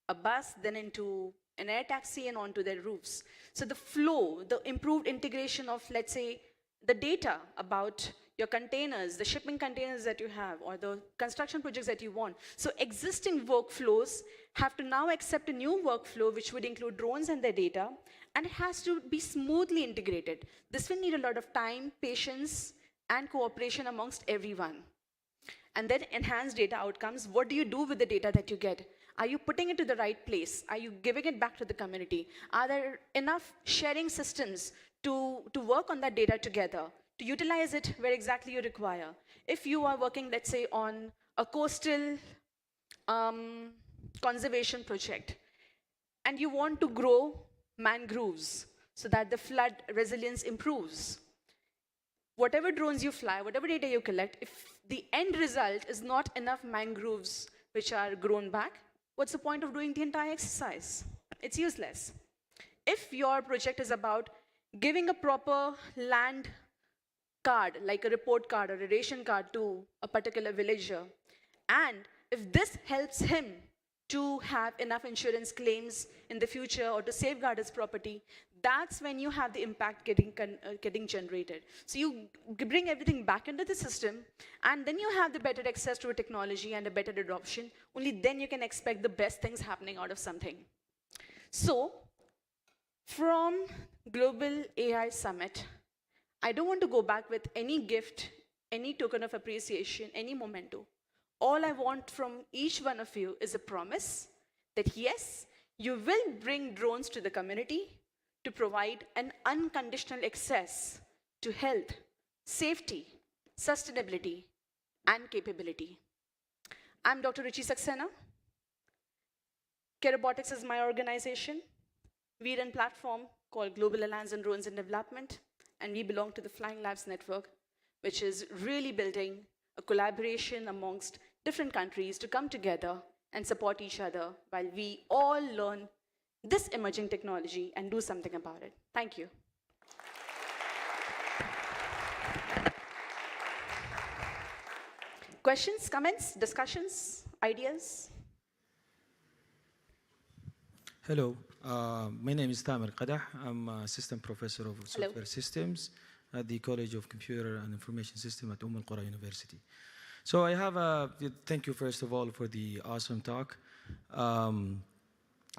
a bus, then into an air taxi and onto their roofs. So the flow, the improved integration of, let's say, the data about your containers, the shipping containers that you have, or the construction projects that you want. So existing workflows have to now accept a new workflow, which would include drones and their data, and it has to be smoothly integrated. This will need a lot of time, patience, and cooperation amongst everyone. And then enhanced data outcomes. What do you do with the data that you get? Are you putting it to the right place? Are you giving it back to the community? Are there enough sharing systems to work on that data together, to utilize it where exactly you require? If you are working, let's say, on a coastal conservation project, and you want to grow mangroves so that the flood resilience improves, whatever drones you fly, whatever data you collect, if the end result is not enough mangroves which are grown back, what's the point of doing the entire exercise? It's useless. If your project is about giving a proper land card, like a report card or a ration card to a particular villager, and if this helps him to have enough insurance claims in the future or to safeguard his property, that's when you have the impact getting generated. So you bring everything back into the system, and then you have the better access to a technology and a better adoption. Only then you can expect the best things happening out of something. So from Global AI Summit, I don't want to go back with any gift, any token of appreciation, any memento. All I want from each one of you is a promise that yes, you will bring drones to the community to provide an unconditional access to health, safety, sustainability, and capability. I'm Dr. Ruchi Saxena. Robotics is my organization. We run a platform called Global Alliance on Drones in Development, and we belong to the Flying Labs Network, which is really building a collaboration amongst different countries to come together and support each other while we all learn this emerging technology and do something about it. Thank you. Questions, comments, discussions, ideas? Hello, my name is Tamer Qadah. I'm assistant professor of software systems at the College of Computer and Information System at Al Qura University. So I have thank you first of all for the awesome talk.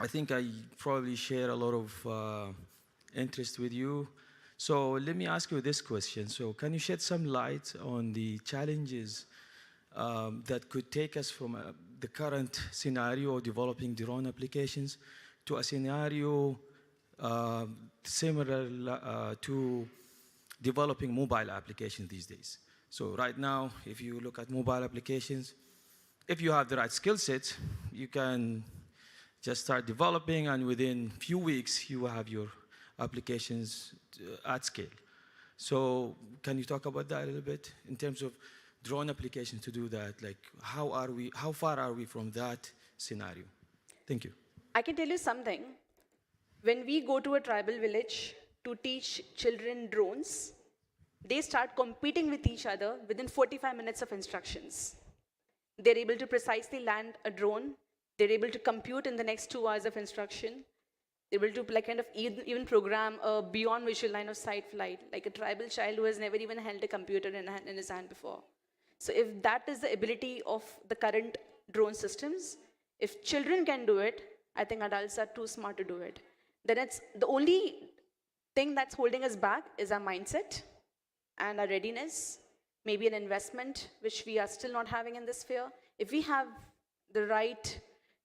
I think I probably share a lot of interest with you. So let me ask you this question. So can you shed some light on the challenges that could take us from the current scenario of developing drone applications to a scenario similar to developing mobile applications these days? So right now, if you look at mobile applications, if you have the right skill set, you can just start developing, and within few weeks, you will have your applications at scale. So can you talk about that a little bit in terms of drone applications to do that? Like, how far are we from that scenario? Thank you. I can tell you something. When we go to a tribal village to teach children drones, they start competing with each other within 45 minutes of instructions. They're able to precisely land a drone. They're able to compute in the next 2 hours of instruction. They're able to kind of even program a beyond visual line of sight flight, like a tribal child who has never even held a computer in his hand before. So if that is the ability of the current drone systems, if children can do it, I think adults are too smart to do it. Then it's the only thing that's holding us back is our mindset and our readiness, maybe an investment, which we are still not having in this sphere. If we have the right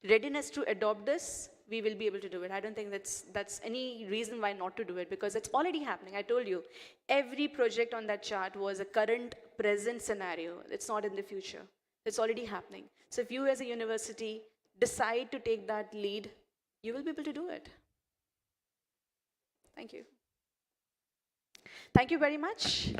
readiness to adopt this, we will be able to do it. I don't think that's any reason why not to do it, because it's already happening. I told you, every project on that chart was a current, present scenario. It's not in the future. It's already happening. So if you as a university decide to take that lead, you will be able to do it. Thank you. Thank you very much.